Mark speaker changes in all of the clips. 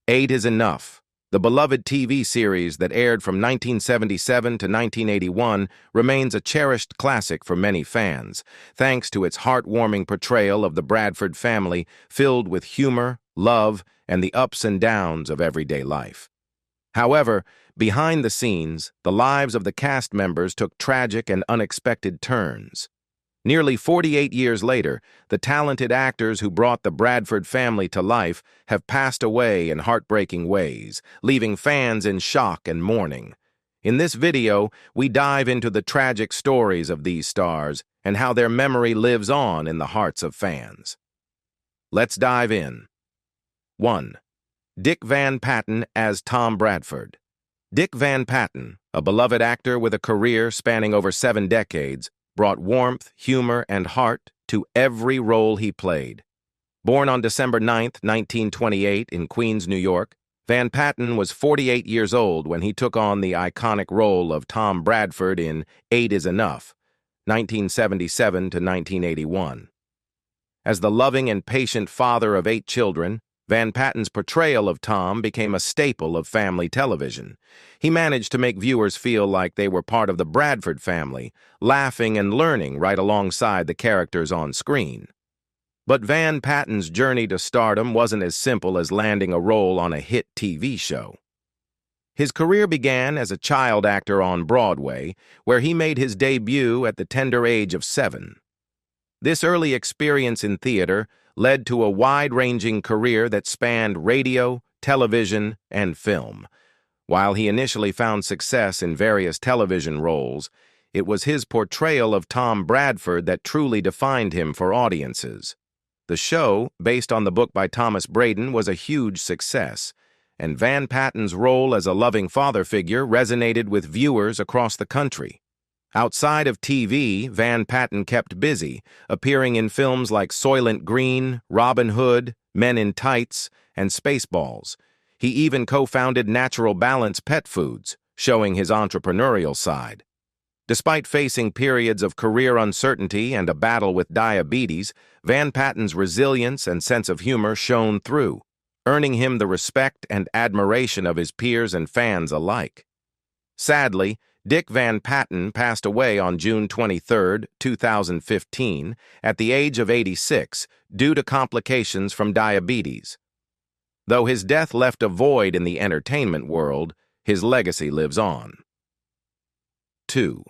Speaker 1: Eight is Enough, the beloved TV series that aired from 1977 to 1981, remains a cherished classic for many fans, thanks to its heartwarming portrayal of the Bradford family filled with humor, love, and the ups and downs of everyday life. However, behind the scenes, the lives of the cast members took tragic and unexpected turns. Nearly 48 years later, the talented actors who brought the Bradford family to life have passed away in heartbreaking ways, leaving fans in shock and mourning. In this video, we dive into the tragic stories of these stars and how their memory lives on in the hearts of fans. Let's dive in. 1. Dick Van Patten as Tom Bradford. Dick Van Patten, a beloved actor with a career spanning over 7 decades, brought warmth, humor, and heart to every role he played. Born on December 9, 1928 in Queens, New York, Van Patten was 48 years old when he took on the iconic role of Tom Bradford in Eight is Enough, 1977 to 1981. As the loving and patient father of 8 children, Van Patten's portrayal of Tom became a staple of family television. He managed to make viewers feel like they were part of the Bradford family, laughing and learning right alongside the characters on screen. But Van Patten's journey to stardom wasn't as simple as landing a role on a hit TV show. His career began as a child actor on Broadway, where he made his debut at the tender age of 7. This early experience in theater led to a wide-ranging career that spanned radio, television, and film. While he initially found success in various television roles, it was his portrayal of Tom Bradford that truly defined him for audiences. The show, based on the book by Thomas Braden, was a huge success, and Van Patten's role as a loving father figure resonated with viewers across the country. Outside of TV, Van Patten kept busy, appearing in films like Soylent Green, Robin Hood, Men in Tights, and Spaceballs. He even co-founded Natural Balance Pet Foods, showing his entrepreneurial side. Despite facing periods of career uncertainty and a battle with diabetes, Van Patten's resilience and sense of humor shone through, earning him the respect and admiration of his peers and fans alike. Sadly, Dick Van Patten passed away on June 23, 2015, at the age of 86 due to complications from diabetes. Though his death left a void in the entertainment world, his legacy lives on. 2.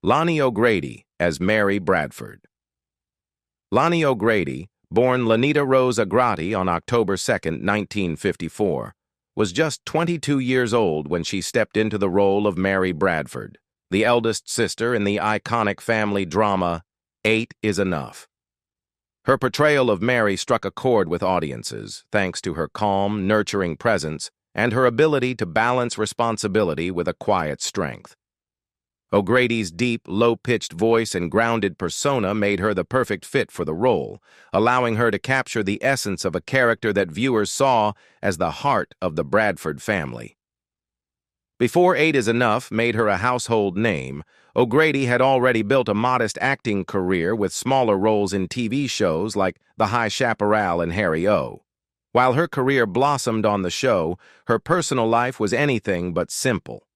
Speaker 1: Lani O'Grady as Mary Bradford. Lani O'Grady, born Lanita Rose O'Grady on October 2, 1954, was just 22 years old when she stepped into the role of Mary Bradford, the eldest sister in the iconic family drama Eight is Enough. Her portrayal of Mary struck a chord with audiences, thanks to her calm, nurturing presence and her ability to balance responsibility with a quiet strength. O'Grady's deep, low-pitched voice and grounded persona made her the perfect fit for the role, allowing her to capture the essence of a character that viewers saw as the heart of the Bradford family. Before Eight is Enough made her a household name, O'Grady had already built a modest acting career with smaller roles in TV shows like The High Chaparral and Harry O. While her career blossomed on the show, her personal life was anything but simple.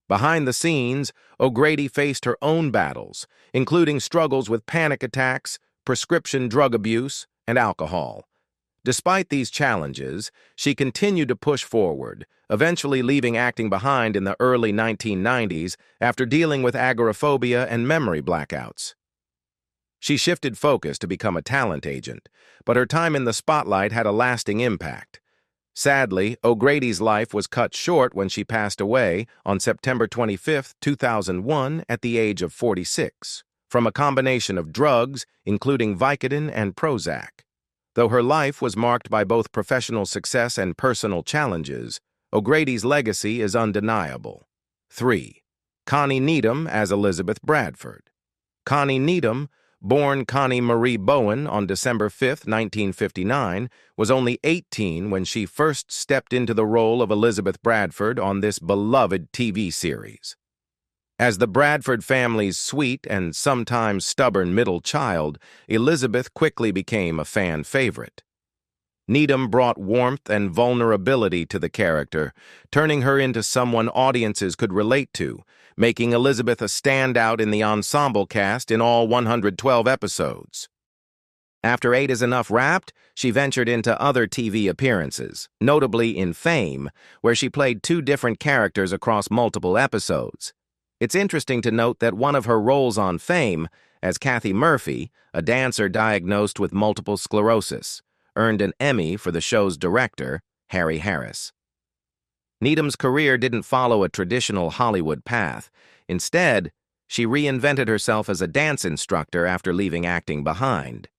Speaker 1: Behind the scenes, O'Grady faced her own battles, including struggles with panic attacks, prescription drug abuse, and alcohol. Despite these challenges, she continued to push forward, eventually leaving acting behind in the early 1990s after dealing with agoraphobia and memory blackouts. She shifted focus to become a talent agent, but her time in the spotlight had a lasting impact. Sadly, O'Grady's life was cut short when she passed away on September 25, 2001, at the age of 46, from a combination of drugs, including Vicodin and Prozac. Though her life was marked by both professional success and personal challenges, O'Grady's legacy is undeniable. 3. Connie Needham as Elizabeth Bradford. Connie Needham, born Connie Marie Bowen on December 5, 1959, was only 18 when she first stepped into the role of Elizabeth Bradford on this beloved TV series. As the Bradford family's sweet and sometimes stubborn middle child, Elizabeth quickly became a fan favorite. Needham brought warmth and vulnerability to the character, turning her into someone audiences could relate to, making Elizabeth a standout in the ensemble cast in all 112 episodes. After 8 is Enough wrapped, she ventured into other TV appearances, notably in Fame, where she played 2 different characters across multiple episodes. It's interesting to note that one of her roles on Fame, as Kathy Murphy, a dancer diagnosed with multiple sclerosis, earned an Emmy for the show's director, Harry Harris. Needham's career didn't follow a traditional Hollywood path. Instead, she reinvented herself as a dance instructor after leaving acting behind.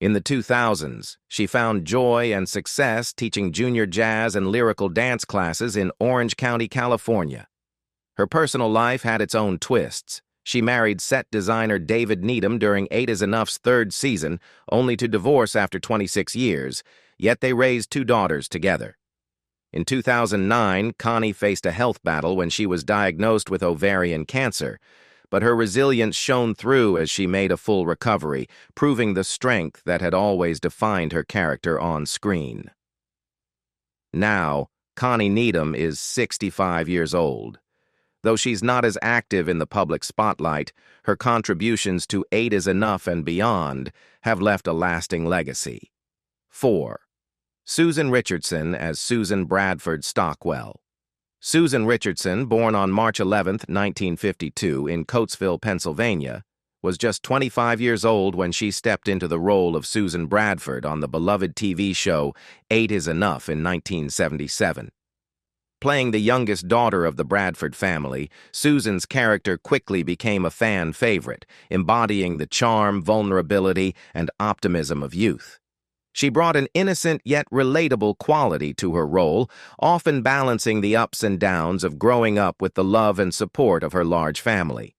Speaker 1: In the 2000s, she found joy and success teaching junior jazz and lyrical dance classes in Orange County, California. Her personal life had its own twists. She married set designer David Needham during 8 is Enough's 3rd season, only to divorce after 26 years, yet they raised 2 daughters together. In 2009, Connie faced a health battle when she was diagnosed with ovarian cancer, but her resilience shone through as she made a full recovery, proving the strength that had always defined her character on screen. Now, Connie Needham is 65 years old. Though she's not as active in the public spotlight, her contributions to 8 is Enough and beyond have left a lasting legacy. 4. Susan Richardson as Susan Bradford Stockwell. Susan Richardson, born on March 11, 1952, in Coatesville, Pennsylvania, was just 25 years old when she stepped into the role of Susan Bradford on the beloved TV show 8 is Enough in 1977. Playing the youngest daughter of the Bradford family, Susan's character quickly became a fan favorite, embodying the charm, vulnerability, and optimism of youth. She brought an innocent yet relatable quality to her role, often balancing the ups and downs of growing up with the love and support of her large family.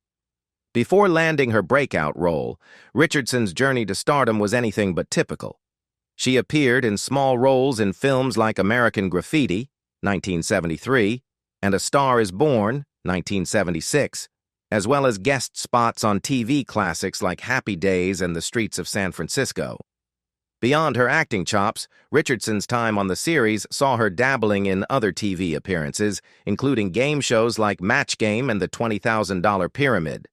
Speaker 1: Before landing her breakout role, Richardson's journey to stardom was anything but typical. She appeared in small roles in films like American Graffiti, 1973, and A Star is Born, 1976, as well as guest spots on TV classics like Happy Days and The Streets of San Francisco. Beyond her acting chops, Richardson's time on the series saw her dabbling in other TV appearances, including game shows like Match Game and the $20,000 Pyramid.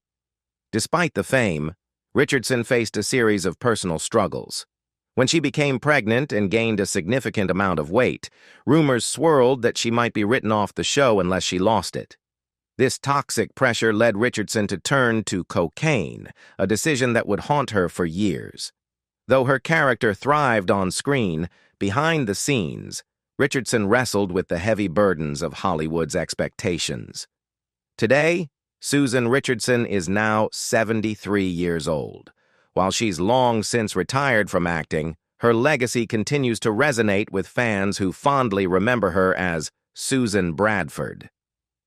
Speaker 1: Despite the fame, Richardson faced a series of personal struggles. When she became pregnant and gained a significant amount of weight, rumors swirled that she might be written off the show unless she lost it. This toxic pressure led Richardson to turn to cocaine, a decision that would haunt her for years. Though her character thrived on screen, behind the scenes, Richardson wrestled with the heavy burdens of Hollywood's expectations. Today, Susan Richardson is now 73 years old. While she's long since retired from acting, her legacy continues to resonate with fans who fondly remember her as Susan Bradford.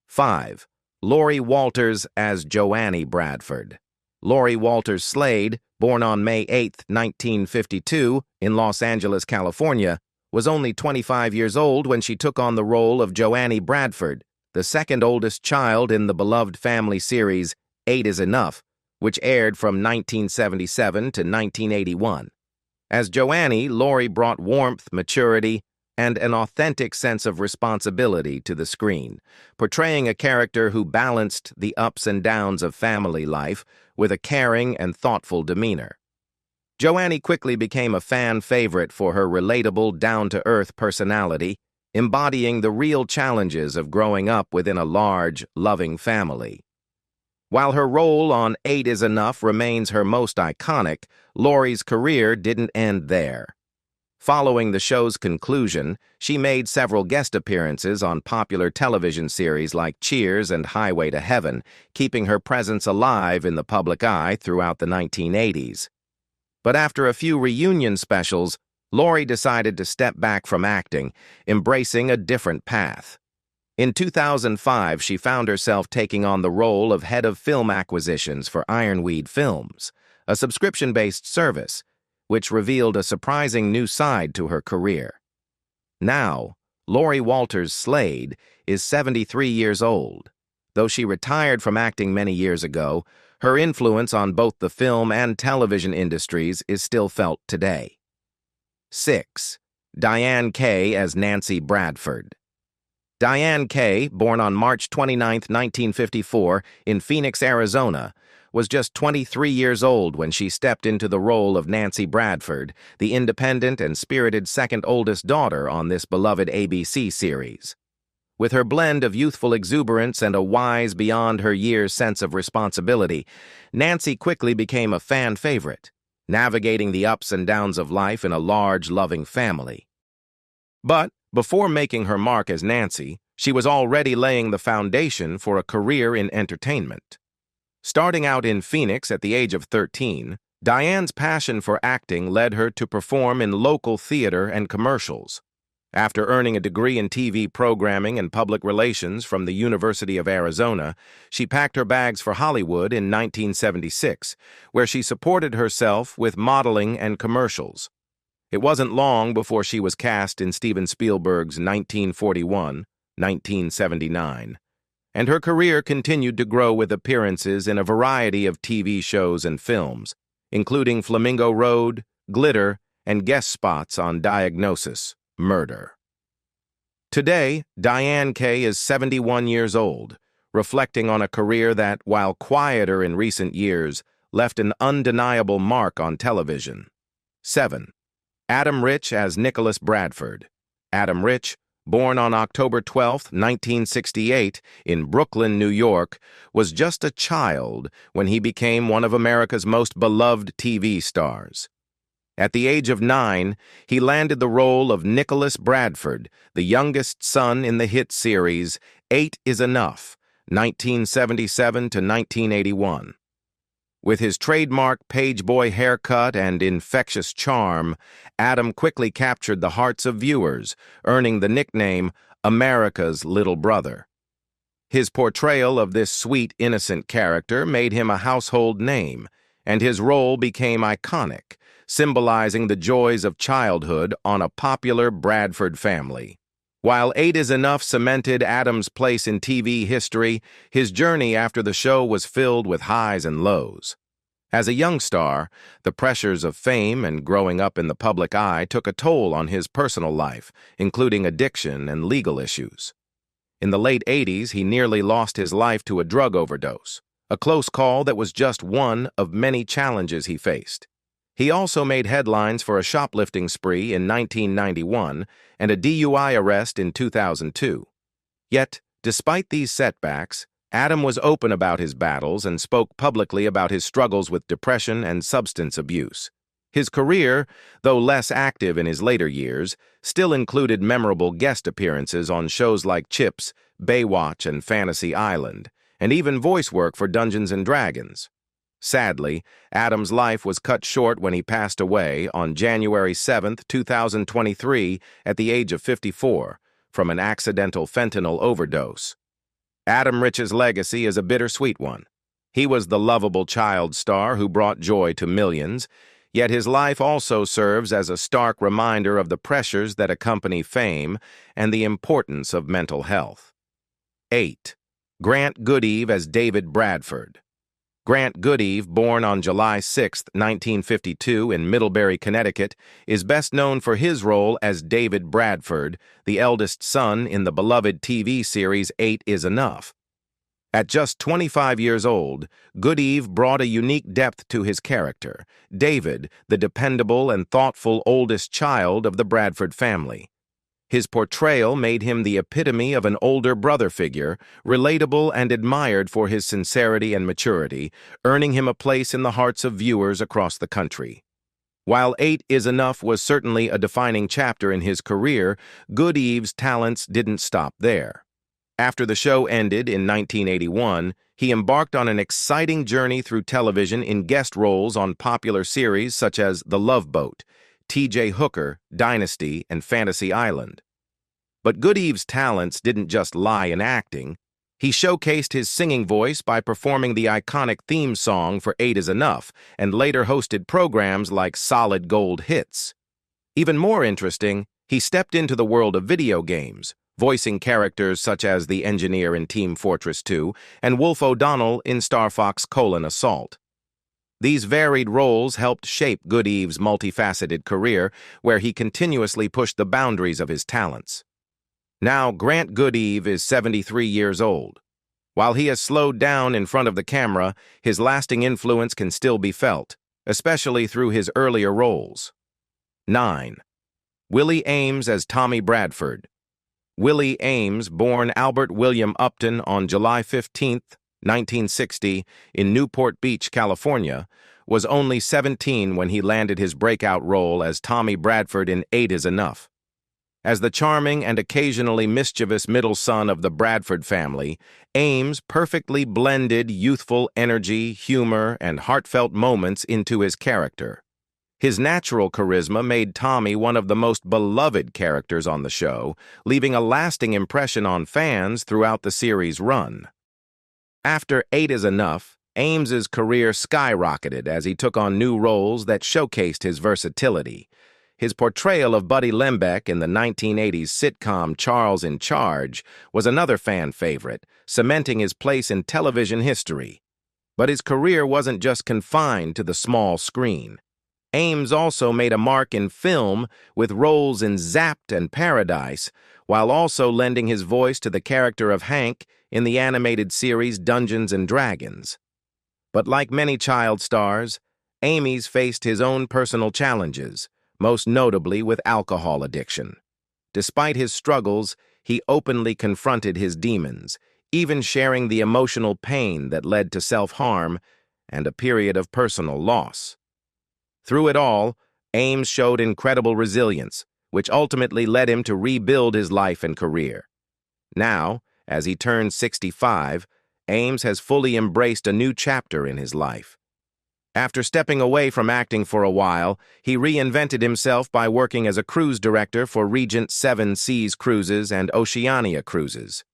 Speaker 1: 5. Lori Walters as Joanne Bradford. Lori Walters Slade, born on May 8, 1952, in Los Angeles, California, was only 25 years old when she took on the role of Joanne Bradford, the second oldest child in the beloved family series 8 is Enough, which aired from 1977 to 1981. As Joanne, Lori brought warmth, maturity, and an authentic sense of responsibility to the screen, portraying a character who balanced the ups and downs of family life with a caring and thoughtful demeanor. Joanne quickly became a fan favorite for her relatable, down-to-earth personality, embodying the real challenges of growing up within a large, loving family. While her role on 8 is Enough remains her most iconic, Lori's career didn't end there. Following the show's conclusion, she made several guest appearances on popular television series like Cheers and Highway to Heaven, keeping her presence alive in the public eye throughout the 1980s. But after a few reunion specials, Lori decided to step back from acting, embracing a different path. In 2005, she found herself taking on the role of head of film acquisitions for Ironweed Films, a subscription-based service, which revealed a surprising new side to her career. Now, Lori Walters Slade is 73 years old. Though she retired from acting many years ago, her influence on both the film and television industries is still felt today. 6. Dianne Kay as Nancy Bradford. Dianne Kay, born on March 29, 1954, in Phoenix, Arizona, was just 23 years old when she stepped into the role of Nancy Bradford, the independent and spirited second-oldest daughter on this beloved ABC series. With her blend of youthful exuberance and a wise, beyond-her-years sense of responsibility, Nancy quickly became a fan favorite, navigating the ups and downs of life in a large, loving family. But before making her mark as Nancy, she was already laying the foundation for a career in entertainment. Starting out in Phoenix at the age of 13, Dianne's passion for acting led her to perform in local theater and commercials. After earning a degree in TV programming and public relations from the University of Arizona, she packed her bags for Hollywood in 1976, where she supported herself with modeling and commercials. It wasn't long before she was cast in Steven Spielberg's 1941, 1979, and her career continued to grow with appearances in a variety of TV shows and films, including Flamingo Road, Glitter, and guest spots on Diagnosis: Murder. Today, Dianne Kay is 71 years old, reflecting on a career that, while quieter in recent years, left an undeniable mark on television. 7. Adam Rich as Nicholas Bradford. Adam Rich, born on October 12, 1968, in Brooklyn, New York, was just a child when he became one of America's most beloved TV stars. At the age of 9, he landed the role of Nicholas Bradford, the youngest son in the hit series 8 is Enough, 1977 to 1981. With his trademark pageboy haircut and infectious charm, Adam quickly captured the hearts of viewers, earning the nickname America's Little Brother. His portrayal of this sweet, innocent character made him a household name, and his role became iconic, symbolizing the joys of childhood on a popular Bradford family. While 8 is Enough cemented Adam's place in TV history, his journey after the show was filled with highs and lows. As a young star, the pressures of fame and growing up in the public eye took a toll on his personal life, including addiction and legal issues. In the late 80s, he nearly lost his life to a drug overdose, a close call that was just one of many challenges he faced. He also made headlines for a shoplifting spree in 1991 and a DUI arrest in 2002. Yet, despite these setbacks, Adam was open about his battles and spoke publicly about his struggles with depression and substance abuse. His career, though less active in his later years, still included memorable guest appearances on shows like Chips, Baywatch, and Fantasy Island, and even voice work for Dungeons & Dragons. Sadly, Adam's life was cut short when he passed away on January 7, 2023, at the age of 54, from an accidental fentanyl overdose. Adam Rich's legacy is a bittersweet one. He was the lovable child star who brought joy to millions, yet his life also serves as a stark reminder of the pressures that accompany fame and the importance of mental health. 8. Grant Goodeve as David Bradford. Grant Goodeve, born on July 6, 1952 in Middlebury, Connecticut, is best known for his role as David Bradford, the eldest son in the beloved TV series 8 is Enough. At just 25 years old, Goodeve brought a unique depth to his character, David, the dependable and thoughtful oldest child of the Bradford family. His portrayal made him the epitome of an older brother figure, relatable and admired for his sincerity and maturity, earning him a place in the hearts of viewers across the country. While 8 is Enough was certainly a defining chapter in his career, Goodeve's talents didn't stop there. After the show ended in 1981, he embarked on an exciting journey through television in guest roles on popular series such as The Love Boat, T.J. Hooker, Dynasty, and Fantasy Island. But Goodeve's talents didn't just lie in acting. He showcased his singing voice by performing the iconic theme song for 8 is Enough, and later hosted programs like Solid Gold Hits. Even more interesting, he stepped into the world of video games, voicing characters such as the engineer in Team Fortress 2 and Wolf O'Donnell in Star Fox: Assault. These varied roles helped shape Goodeve's multifaceted career, where he continuously pushed the boundaries of his talents. Now, Grant Goodeve is 73 years old. While he has slowed down in front of the camera, his lasting influence can still be felt, especially through his earlier roles. 9. Willie Aames as Tommy Bradford. Willie Aames, born Albert William Upton on July 15, 1960, in Newport Beach, California, was only 17 when he landed his breakout role as Tommy Bradford in 8 is Enough. As the charming and occasionally mischievous middle son of the Bradford family, Aames perfectly blended youthful energy, humor, and heartfelt moments into his character. His natural charisma made Tommy one of the most beloved characters on the show, leaving a lasting impression on fans throughout the series' run. After 8 is Enough, Ames's career skyrocketed as he took on new roles that showcased his versatility. His portrayal of Buddy Lembeck in the 1980s sitcom Charles in Charge was another fan favorite, cementing his place in television history. But his career wasn't just confined to the small screen. Aames also made a mark in film with roles in Zapped and Paradise, while also lending his voice to the character of Hank in the animated series Dungeons & Dragons. But like many child stars, Aames faced his own personal challenges, most notably with alcohol addiction. Despite his struggles, he openly confronted his demons, even sharing the emotional pain that led to self-harm and a period of personal loss. Through it all, Aames showed incredible resilience, which ultimately led him to rebuild his life and career. Now, as he turns 65, Aames has fully embraced a new chapter in his life. After stepping away from acting for a while, he reinvented himself by working as a cruise director for Regent 7 Seas Cruises and Oceania Cruises.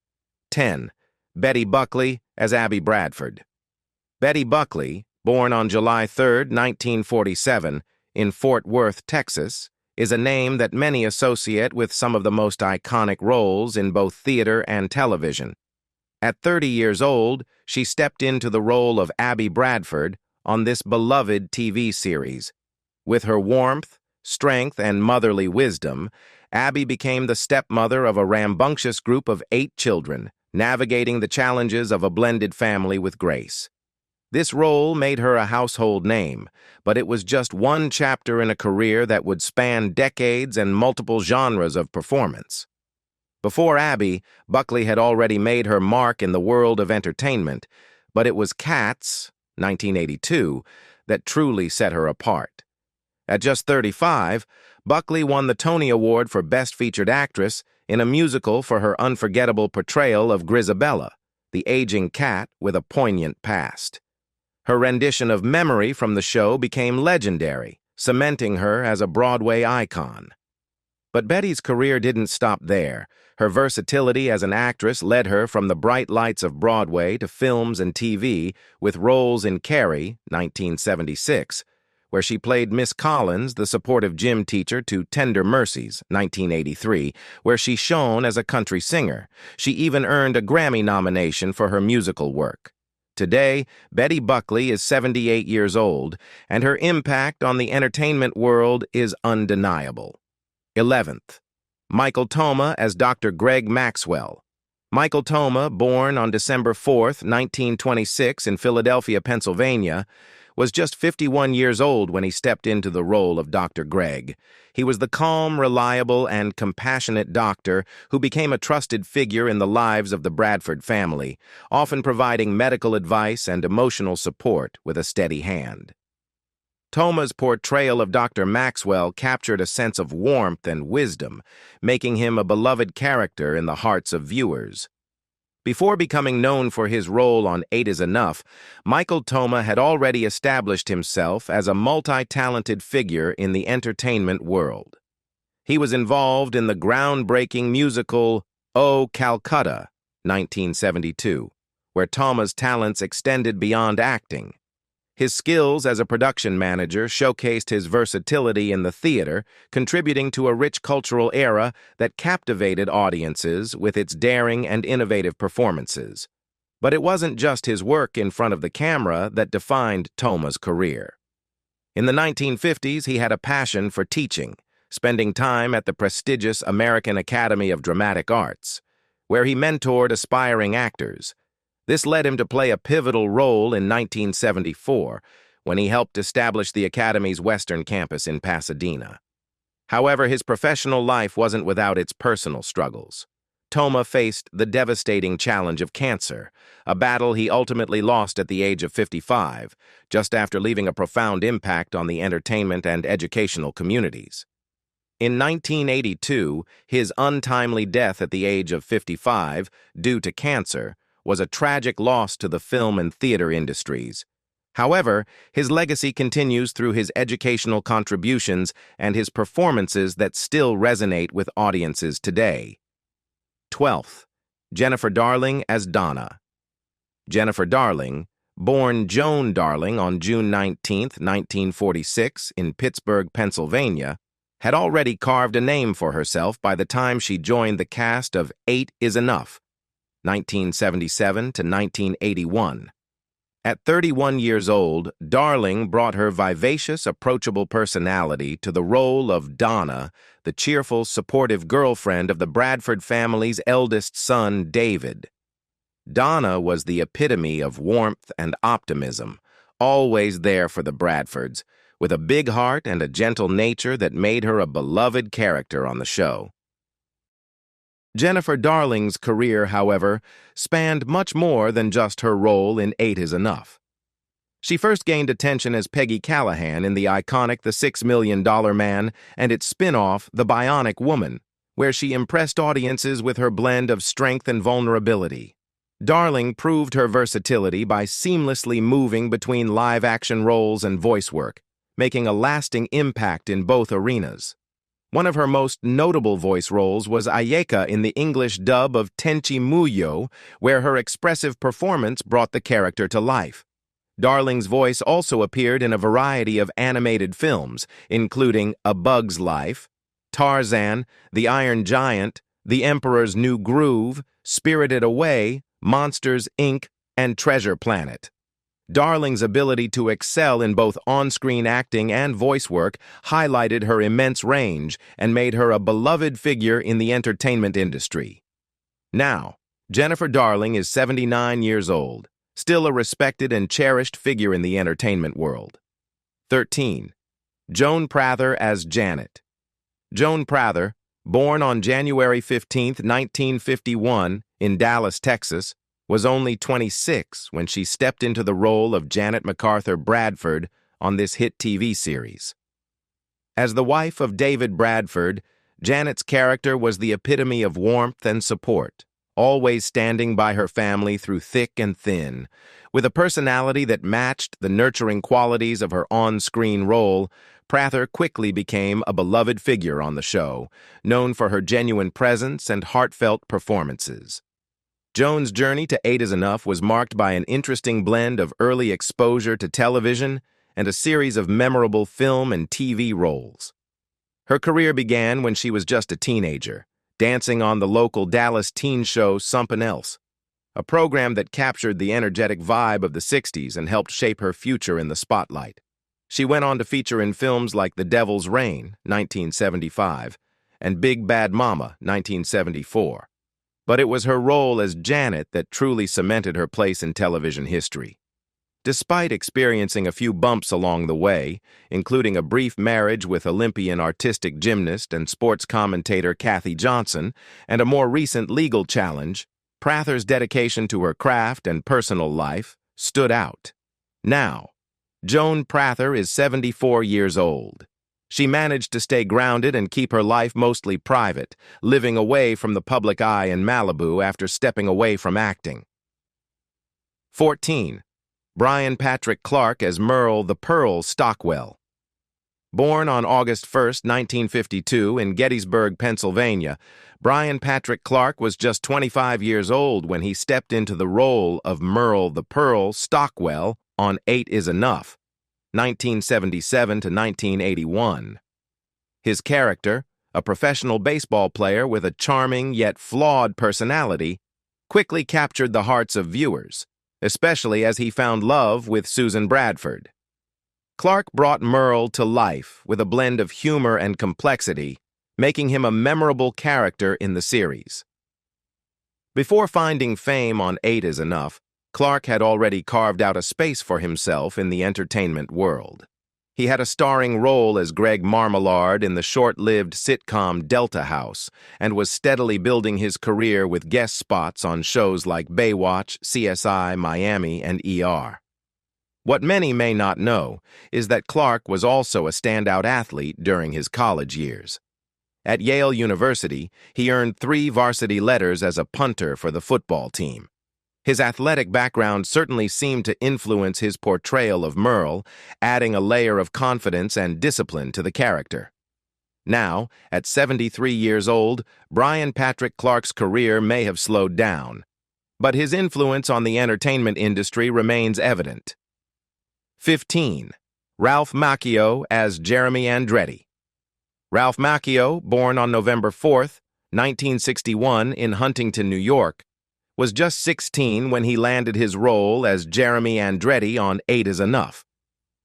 Speaker 1: 10. Betty Buckley as Abby Bradford. Betty Buckley, born on July 3, 1947, in Fort Worth, Texas, is a name that many associate with some of the most iconic roles in both theater and television. At 30 years old, she stepped into the role of Abby Bradford on this beloved TV series. With her warmth, strength, and motherly wisdom, Abby became the stepmother of a rambunctious group of 8 children, navigating the challenges of a blended family with grace. This role made her a household name, but it was just one chapter in a career that would span decades and multiple genres of performance. Before Abby, Buckley had already made her mark in the world of entertainment, but it was Cats, 1982, that truly set her apart. At just 35, Buckley won the Tony Award for Best Featured Actress in a musical for her unforgettable portrayal of Grizabella, the aging cat with a poignant past. Her rendition of Memory from the show became legendary, cementing her as a Broadway icon. But Betty's career didn't stop there. Her versatility as an actress led her from the bright lights of Broadway to films and TV, with roles in Carrie, 1976, where she played Miss Collins, the supportive gym teacher, to Tender Mercies, 1983, where she shone as a country singer. She even earned a Grammy nomination for her musical work. Today, Betty Buckley is 78 years old, and her impact on the entertainment world is undeniable. 11th. Michael Thoma as Dr. Greg Maxwell. Michael Thoma, born on December 4, 1926 in Philadelphia, Pennsylvania, was just 51 years old when he stepped into the role of Dr. Greg. He was the calm, reliable, and compassionate doctor who became a trusted figure in the lives of the Bradford family, often providing medical advice and emotional support with a steady hand. Thoma's portrayal of Dr. Maxwell captured a sense of warmth and wisdom, making him a beloved character in the hearts of viewers. Before becoming known for his role on 8 is Enough, Michael Thoma had already established himself as a multi-talented figure in the entertainment world. He was involved in the groundbreaking musical Oh, Calcutta, 1972, where Thoma's talents extended beyond acting. His skills as a production manager showcased his versatility in the theater, contributing to a rich cultural era that captivated audiences with its daring and innovative performances. But it wasn't just his work in front of the camera that defined Thoma's career. In the 1950s, he had a passion for teaching, spending time at the prestigious American Academy of Dramatic Arts, where he mentored aspiring actors. This led him to play a pivotal role in 1974, when he helped establish the Academy's Western campus in Pasadena. However, his professional life wasn't without its personal struggles. Thoma faced the devastating challenge of cancer, a battle he ultimately lost at the age of 55, just after leaving a profound impact on the entertainment and educational communities. In 1982, his untimely death at the age of 55, due to cancer, was a tragic loss to the film and theater industries. However, his legacy continues through his educational contributions and his performances that still resonate with audiences today. 12th, Jennifer Darling as Donna. Jennifer Darling, born Joan Darling on June 19, 1946, in Pittsburgh, Pennsylvania, had already carved a name for herself by the time she joined the cast of 8 is Enough, 1977 to 1981. At 31 years old, Darling brought her vivacious, approachable personality to the role of Donna, the cheerful, supportive girlfriend of the Bradford family's eldest son, David. Donna was the epitome of warmth and optimism, always there for the Bradfords, with a big heart and a gentle nature that made her a beloved character on the show. Jennifer Darling's career, however, spanned much more than just her role in 8 is Enough. She first gained attention as Peggy Callahan in the iconic The $6 Million Man and its spin-off, The Bionic Woman, where she impressed audiences with her blend of strength and vulnerability. Darling proved her versatility by seamlessly moving between live-action roles and voice work, making a lasting impact in both arenas. One of her most notable voice roles was Ayeka in the English dub of Tenchi Muyo, where her expressive performance brought the character to life. Darling's voice also appeared in a variety of animated films, including A Bug's Life, Tarzan, The Iron Giant, The Emperor's New Groove, Spirited Away, Monsters, Inc., and Treasure Planet. Darling's ability to excel in both on-screen acting and voice work highlighted her immense range and made her a beloved figure in the entertainment industry. Now, Jennifer Darling is 79 years old, still a respected and cherished figure in the entertainment world. 13. Joan Prather as Janet. Joan Prather, born on January 15, 1951, in Dallas, Texas, was only 26 when she stepped into the role of Janet MacArthur Bradford on this hit TV series. As the wife of David Bradford, Janet's character was the epitome of warmth and support, always standing by her family through thick and thin. With a personality that matched the nurturing qualities of her on-screen role, Prather quickly became a beloved figure on the show, known for her genuine presence and heartfelt performances. Joan's journey to 8 is Enough was marked by an interesting blend of early exposure to television and a series of memorable film and TV roles. Her career began when she was just a teenager, dancing on the local Dallas teen show Somethin' Else, a program that captured the energetic vibe of the 60s and helped shape her future in the spotlight. She went on to feature in films like The Devil's Rain, 1975, and Big Bad Mama, 1974. But it was her role as Janet that truly cemented her place in television history. Despite experiencing a few bumps along the way, including a brief marriage with Olympian artistic gymnast and sports commentator Kathy Johnson, and a more recent legal challenge, Prather's dedication to her craft and personal life stood out. Now, Joan Prather is 74 years old. She managed to stay grounded and keep her life mostly private, living away from the public eye in Malibu after stepping away from acting. 14. Brian Patrick Clark as Merle the Pearl Stockwell. Born on August 1, 1952, in Gettysburg, Pennsylvania, Brian Patrick Clark was just 25 years old when he stepped into the role of Merle the Pearl Stockwell on 8 is Enough, 1977 to 1981. His character, a professional baseball player with a charming yet flawed personality, quickly captured the hearts of viewers, especially as he found love with Susan Bradford. Clark brought Merle to life with a blend of humor and complexity, making him a memorable character in the series. Before finding fame on 8 is Enough, Clark had already carved out a space for himself in the entertainment world. He had a starring role as Greg Marmalard in the short-lived sitcom Delta House and was steadily building his career with guest spots on shows like Baywatch, CSI, Miami, and ER. What many may not know is that Clark was also a standout athlete during his college years. At Yale University, he earned 3 varsity letters as a punter for the football team. His athletic background certainly seemed to influence his portrayal of Merle, adding a layer of confidence and discipline to the character. Now, at 73 years old, Brian Patrick Clark's career may have slowed down, but his influence on the entertainment industry remains evident. 15. Ralph Macchio as Jeremy Andretti. Ralph Macchio, born on November 4, 1961 in Huntington, New York, was just 16 when he landed his role as Jeremy Andretti on 8 is Enough.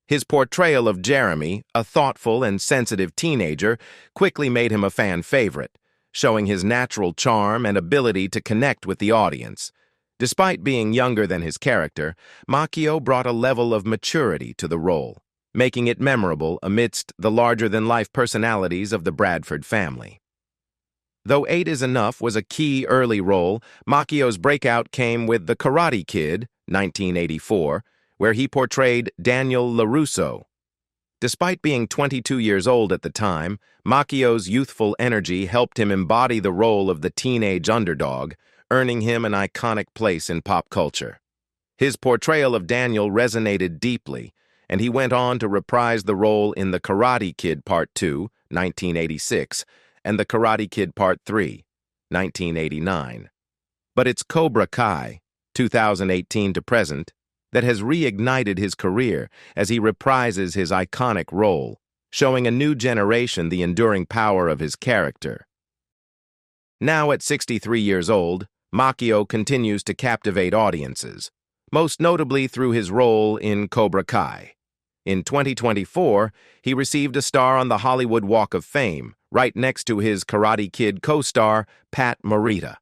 Speaker 1: His portrayal of Jeremy, a thoughtful and sensitive teenager, quickly made him a fan favorite, showing his natural charm and ability to connect with the audience. Despite being younger than his character, Macchio brought a level of maturity to the role, making it memorable amidst the larger-than-life personalities of the Bradford family. Though 8 is Enough was a key early role, Macchio's breakout came with The Karate Kid, 1984, where he portrayed Daniel LaRusso. Despite being 22 years old at the time, Macchio's youthful energy helped him embody the role of the teenage underdog, earning him an iconic place in pop culture. His portrayal of Daniel resonated deeply, and he went on to reprise the role in The Karate Kid Part 2, 1986, and The Karate Kid Part 3, 1989. But it's Cobra Kai, 2018 to present, that has reignited his career as he reprises his iconic role, showing a new generation the enduring power of his character. Now at 63 years old, Macchio continues to captivate audiences, most notably through his role in Cobra Kai. In 2024, he received a star on the Hollywood Walk of Fame, right next to his Karate Kid co-star, Pat Morita.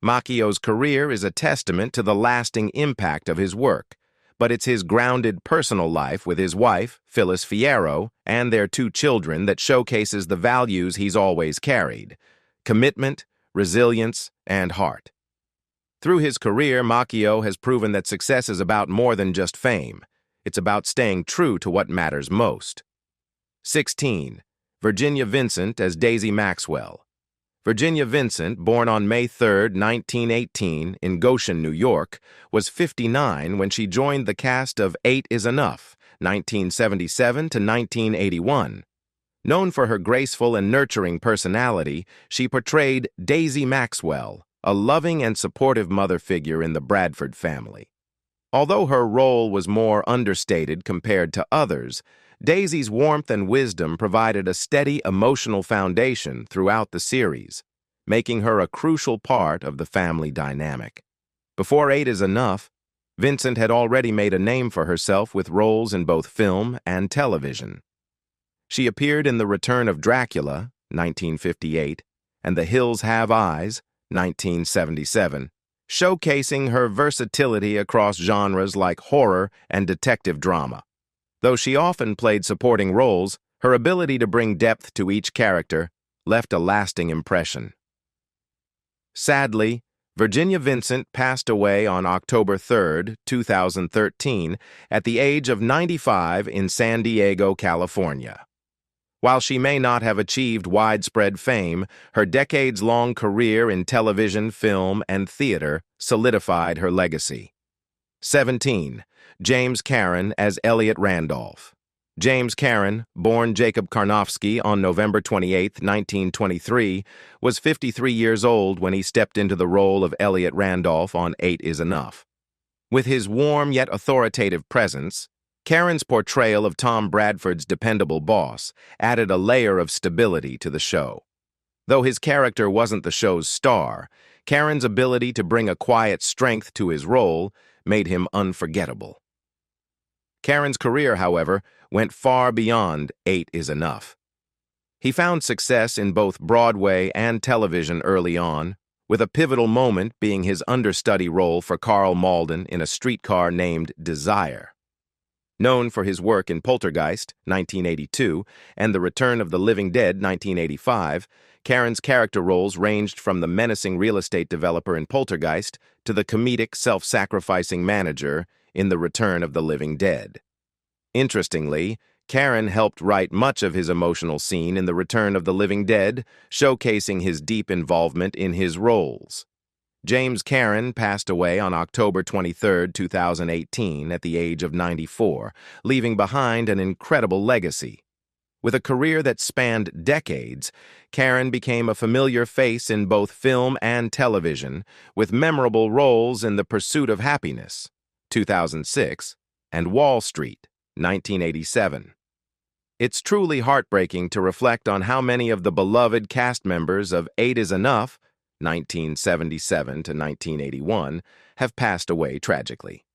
Speaker 1: Macchio's career is a testament to the lasting impact of his work, but it's his grounded personal life with his wife, Phyllis Fierro, and their 2 children that showcases the values he's always carried: commitment, resilience, and heart. Through his career, Macchio has proven that success is about more than just fame. It's about staying true to what matters most. 16. Virginia Vincent as Daisy Maxwell. Virginia Vincent, born on May 3, 1918, in Goshen, New York, was 59 when she joined the cast of 8 is Enough, 1977 to 1981. Known for her graceful and nurturing personality, she portrayed Daisy Maxwell, a loving and supportive mother figure in the Bradford family. Although her role was more understated compared to others, Daisy's warmth and wisdom provided a steady emotional foundation throughout the series, making her a crucial part of the family dynamic. Before 8 is Enough, Vincent had already made a name for herself with roles in both film and television. She appeared in The Return of Dracula, 1958, and The Hills Have Eyes, 1977, showcasing her versatility across genres like horror and detective drama. Though she often played supporting roles, her ability to bring depth to each character left a lasting impression. Sadly, Virginia Vincent passed away on October 3, 2013, at the age of 95 in San Diego, California. While she may not have achieved widespread fame, her decades-long career in television, film, and theater solidified her legacy. 17. James Karen as Elliot Randolph. James Karen, born Jacob Karnofsky on November 28, 1923, was 53 years old when he stepped into the role of Elliot Randolph on 8 is Enough. With his warm yet authoritative presence, Karen's portrayal of Tom Bradford's dependable boss added a layer of stability to the show. Though his character wasn't the show's star, Karen's ability to bring a quiet strength to his role made him unforgettable. Karen's career, however, went far beyond 8 is Enough. He found success in both Broadway and television early on, with a pivotal moment being his understudy role for Karl Malden in A Streetcar Named Desire. Known for his work in Poltergeist, 1982, and The Return of the Living Dead, 1985, Karen's character roles ranged from the menacing real estate developer in Poltergeist to the comedic, self-sacrificing manager in The Return of the Living Dead. Interestingly, Karen helped write much of his emotional scene in The Return of the Living Dead, showcasing his deep involvement in his roles. James Karen passed away on October 23, 2018, at the age of 94, leaving behind an incredible legacy. With a career that spanned decades, Karen became a familiar face in both film and television, with memorable roles in The Pursuit of Happiness, 2006, and Wall Street, 1987. It's truly heartbreaking to reflect on how many of the beloved cast members of 8 is Enough, 1977 to 1981, have passed away tragically.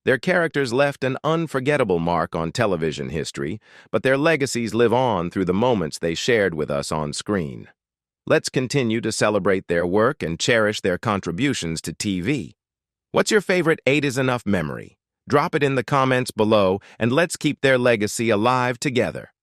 Speaker 1: Their characters left an unforgettable mark on television history, but their legacies live on through the moments they shared with us on screen. Let's continue to celebrate their work and cherish their contributions to TV. What's your favorite 8 is Enough memory? Drop it in the comments below, and let's keep their legacy alive together.